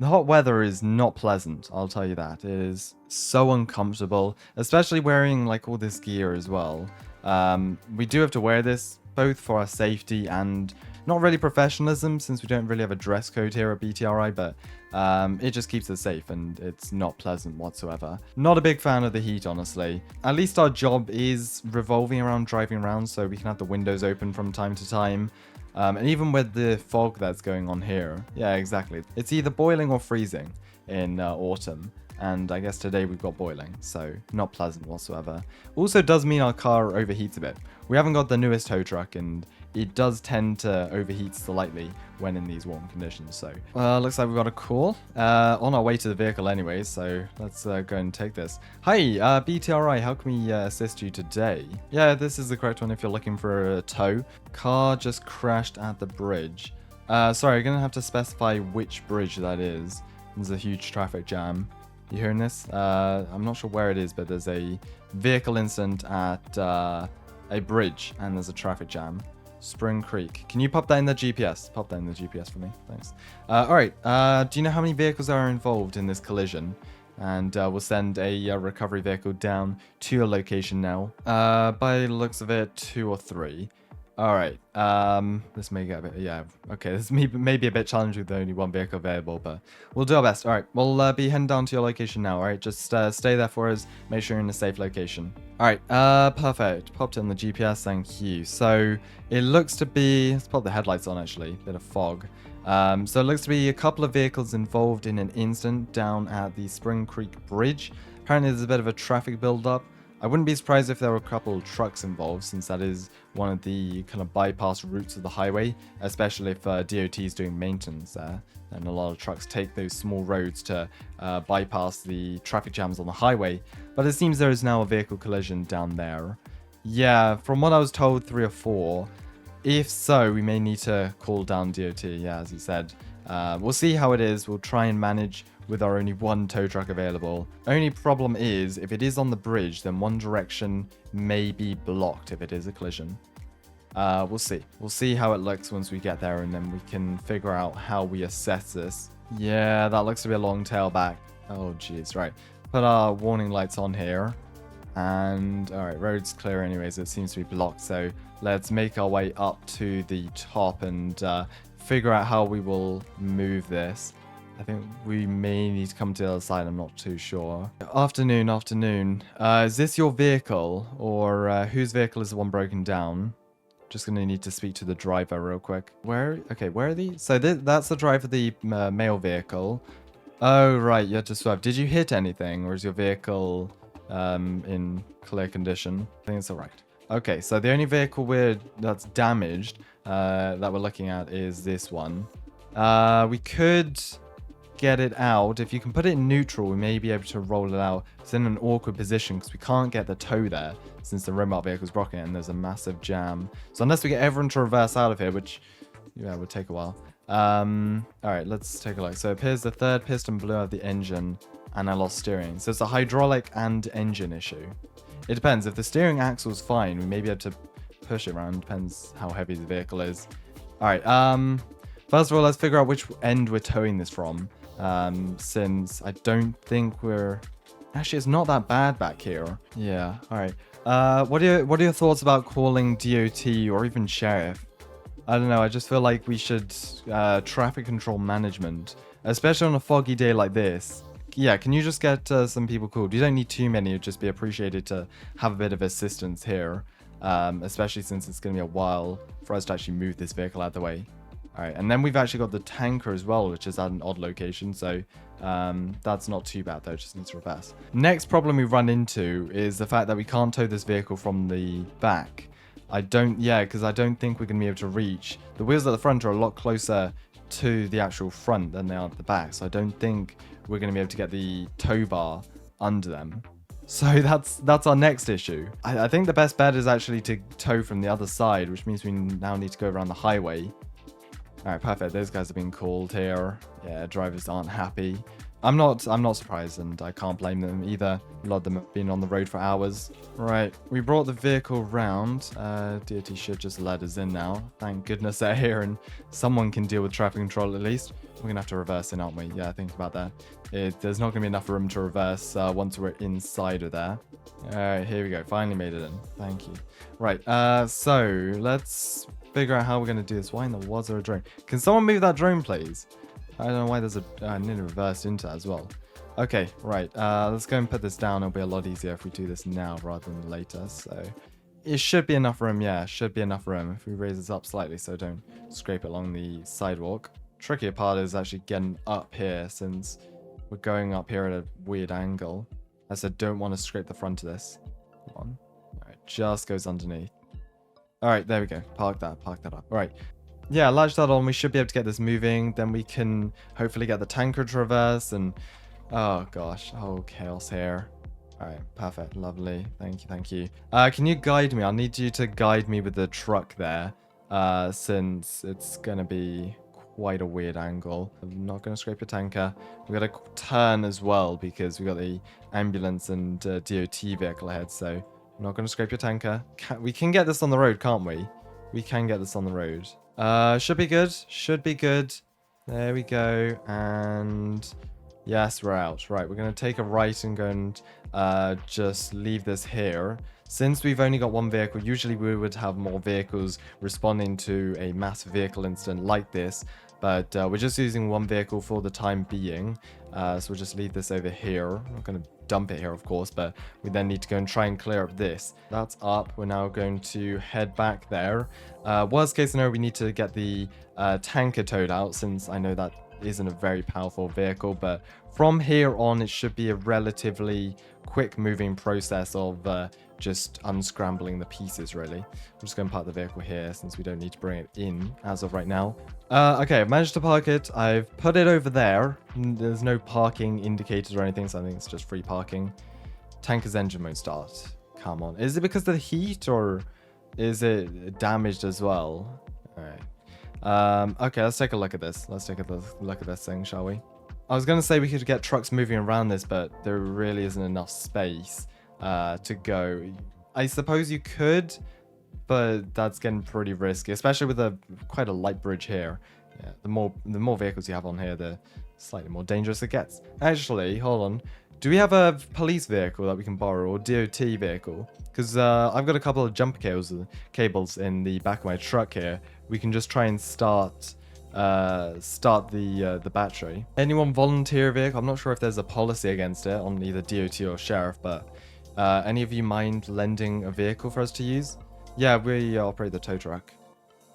The hot weather is not pleasant, I'll tell you that. It is so uncomfortable, especially wearing like all this gear as well. We do have to wear this both for our safety and not really professionalism, since we don't really have a dress code here at BTRI, but it just keeps us safe and it's not pleasant whatsoever. Not a big fan of the heat, honestly. At least our job is revolving around driving around, so we can have the windows open from time to time. And even with the fog that's going on here, yeah, exactly. It's either boiling or freezing in autumn. And I guess today we've got boiling, so not pleasant whatsoever. Also does mean our car overheats a bit. We haven't got the newest tow truck, and it does tend to overheat slightly when in these warm conditions. So looks like we've got a call on our way to the vehicle anyways, so let's go and take this. Hi, BTRI, how can we assist you today? Yeah, this is the correct one if you're looking for a tow. Car just crashed at the bridge. Sorry, I'm gonna have to specify which bridge that is. There's a huge traffic jam. You hearing this? I'm not sure where it is, but there's a vehicle incident at a bridge and there's a traffic jam. Spring Creek. Can you pop that in the GPS? Pop that in the GPS for me. Thanks. Alright. Do you know how many vehicles are involved in this collision? And we'll send a recovery vehicle down to your location now. By the looks of it, 2 or 3. Alright. This may get a bit... Yeah, okay. This may be a bit challenging with only 1 vehicle available, but we'll do our best. Alright. We'll be heading down to your location now, alright? Just stay there for us. Make sure you're in a safe location. Alright. Perfect. Popped in the GPS. Thank you. So, it looks to be... Let's pop the headlights on, actually. Bit of fog. So, it looks to be a couple of vehicles involved in an incident down at the Spring Creek Bridge. Apparently, there's a bit of a traffic build-up. I wouldn't be surprised if there were a couple of trucks involved, since that is one of the kind of bypass routes of the highway, especially if DOT is doing maintenance there. And a lot of trucks take those small roads to bypass the traffic jams on the highway. But it seems there is now a vehicle collision down there. Yeah, from what I was told, 3 or 4. If so, we may need to call down DOT, yeah, as you said. We'll see how it is. We'll try and manage with our only 1 tow truck available. Only problem is, if it is on the bridge, then one direction may be blocked if it is a collision. We'll see. We'll see how it looks once we get there, and then we can figure out how we assess this. Yeah, that looks to be a long tail back. Oh, jeez, right. Put our warning lights on here. And, alright, road's clear anyways. It seems to be blocked, so let's make our way up to the top and figure out how we will move this. I think we may need to come to the other side. I'm not too sure. Afternoon. Is this your vehicle? Or whose vehicle is the one broken down? Just going to need to speak to the driver real quick. Where are these? So that's the driver of the male vehicle. Oh, right. You had to swerve. Did you hit anything? Or is your vehicle in clear condition? I think it's all right. Okay, so the only vehicle that's damaged that we're looking at is this one. We could get it out. If you can put it in neutral, we may be able to roll it out. It's in an awkward position because we can't get the tow there since the remote vehicle's blocking it and there's a massive jam. So unless we get everyone to reverse out of here, which yeah would take a while. Alright, let's take a look. So it appears the 3rd piston blew out the engine and I lost steering. So it's a hydraulic and engine issue. It depends. If the steering axle's fine, we may be able to push it around. Depends how heavy the vehicle is. Alright, first of all, let's figure out which end we're towing this from. Since I don't think we're... Actually, it's not that bad back here. Yeah, alright. What are your thoughts about calling DOT or even sheriff? I don't know, I just feel like we should traffic control management, especially on a foggy day like this. Yeah, can you just get some people called? You don't need too many, it'd just be appreciated to have a bit of assistance here, especially since it's going to be a while for us to actually move this vehicle out of the way. Alright, and then we've actually got the tanker as well, which is at an odd location, so that's not too bad though, just needs to reverse. Next problem we run into is the fact that we can't tow this vehicle from the back. Because I don't think we're going to be able to reach. The wheels at the front are a lot closer to the actual front than they are at the back, so I don't think we're going to be able to get the tow bar under them. So that's our next issue. I think the best bet is actually to tow from the other side, which means we now need to go around the highway. Alright, perfect. Those guys have been called here. Yeah, drivers aren't happy. I'm not surprised, and I can't blame them either. A lot of them have been on the road for hours. Right, we brought the vehicle round. DOT should just let us in now. Thank goodness they're here and someone can deal with traffic control at least. We're gonna have to reverse in, aren't we? Yeah, think about that. There's not gonna be enough room to reverse once we're inside of there. All right, here we go. Finally made it in. Thank you. Right, so let's figure out how we're gonna do this. Why in the was there a drone? Can someone move that drone, please? I don't know why there's a nearly reversed into that as well. Okay, right. Let's go and put this down. It'll be a lot easier if we do this now rather than later. So it should be enough room. Yeah, should be enough room if we raise this up slightly so don't scrape it along the sidewalk. Trickier part is actually getting up here since we're going up here at a weird angle. I said don't want to scrape the front of this. Come on. All right, just goes underneath. All right, there we go. Park that up. All right. Yeah, latch that on. We should be able to get this moving. Then we can hopefully get the tanker to reverse and... Oh, gosh. Oh, chaos here. All right, perfect. Lovely. Thank you. Can you guide me? I'll need you to guide me with the truck there since it's going to be quite a weird angle. I'm not going to scrape your tanker. We've got to turn as well because we've got the ambulance and DOT vehicle ahead, so I'm not going to scrape your tanker. We can get this on the road, can't we? We can get this on the road. Should be good. Should be good. There we go. And yes, we're out. Right, we're going to take a right and go and just leave this here. Since we've only got one vehicle, usually we would have more vehicles responding to a massive vehicle incident like this. But we're just using one vehicle for the time being. So we'll just leave this over here. I'm not going to dump it here, of course, but we then need to go and try and clear up this. That's up. We're now going to head back there. Worst case scenario, we need to get the tanker towed out, since I know that isn't a very powerful vehicle, but from here on it should be a relatively quick moving process of just unscrambling the pieces, really. I'm just going to park the vehicle here since we don't need to bring it in as of right now. Okay, I've managed to park it. I've put it over there. There's no parking indicators or anything, so I think it's just free parking. Tanker's engine won't start. Come on. Is it because of the heat or is it damaged as well? All right. Okay, let's take a look at this. Let's take a look at this thing, shall we? I was going to say we could get trucks moving around this, but there really isn't enough space to go. I suppose you could, but that's getting pretty risky, especially with quite a light bridge here. Yeah, the more vehicles you have on here, the slightly more dangerous it gets. Actually, hold on. Do we have a police vehicle that we can borrow, or DOT vehicle? Because I've got a couple of jump cables in the back of my truck here. We can just try and start the battery. Anyone volunteer a vehicle? I'm not sure if there's a policy against it on either DOT or sheriff, but any of you mind lending a vehicle for us to use? Yeah, we operate the tow truck.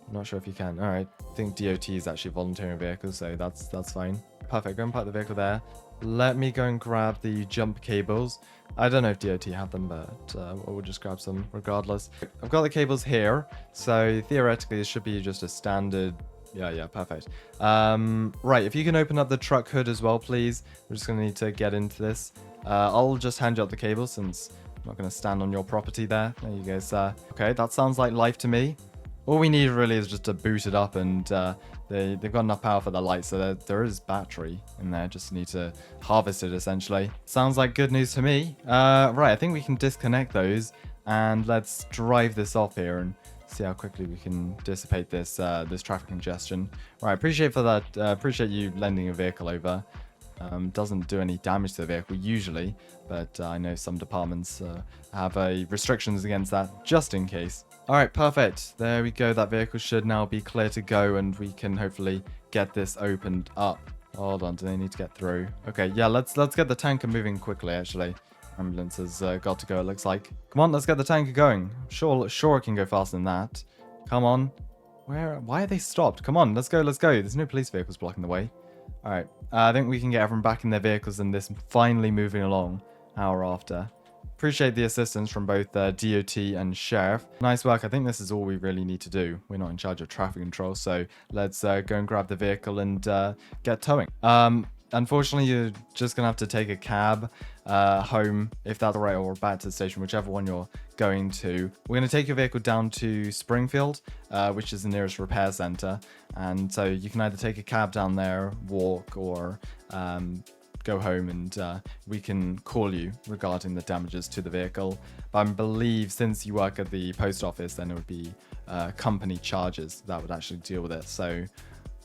I'm not sure if you can. All right, I think DOT is actually volunteering vehicles, so that's fine. Perfect. Go and park the vehicle there. Let me go and grab the jump cables. I don't know if DOT have them, but we'll just grab some regardless. I've got the cables here, so theoretically this should be just a standard. Yeah, perfect. Right, if you can open up the truck hood as well, please. We're just gonna need to get into this. I'll just hand you out the cables since I'm not gonna stand on your property there. There you go, sir. Okay, that sounds like life to me. All we need really is just to boot it up, and they've got enough power for the lights, so there is battery in there. Just need to harvest it, essentially. Sounds like good news to me. Right, I think we can disconnect those, and let's drive this off here and see how quickly we can dissipate this this traffic congestion. Right, appreciate you lending a vehicle over. Doesn't do any damage to the vehicle usually, but I know some departments have restrictions against that just in case. All right, perfect. There we go. That vehicle should now be clear to go, and we can hopefully get this opened up. Hold on, do they need to get through? Okay, yeah, let's get the tanker moving quickly, actually. Ambulance has got to go, it looks like. Come on, let's get the tanker going. Sure it can go faster than that. Come on. Why are they stopped? Come on, let's go. There's no police vehicles blocking the way. All right, I think we can get everyone back in their vehicles and this finally moving along hour after. Appreciate the assistance from both DOT and Sheriff. Nice work. I think this is all we really need to do. We're not in charge of traffic control, so let's go and grab the vehicle and get towing. Unfortunately, you're just going to have to take a cab home, if that's all right, or back to the station, whichever one you're going to. We're going to take your vehicle down to Springfield, which is the nearest repair center. And so you can either take a cab down there, walk, or go home, and we can call you regarding the damages to the vehicle. But I believe since you work at the post office, then it would be company charges that would actually deal with it. So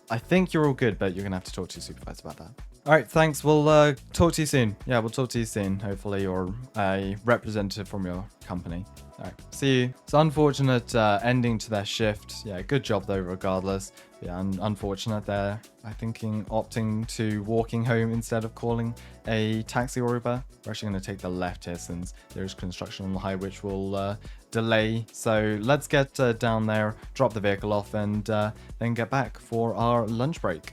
I think you're all good, but you're gonna have to talk to your supervisor about that. All right, thanks. We'll talk to you soon. Yeah, we'll talk to you soon. Hopefully you're a representative from your company. All right, see you. It's unfortunate ending to their shift. Yeah, good job though, regardless. Yeah, unfortunate they're, I thinking, opting to walking home instead of calling a taxi or Uber. We're actually going to take the left here since there's construction on the highway, which will delay. So let's get down there, drop the vehicle off, and then get back for our lunch break.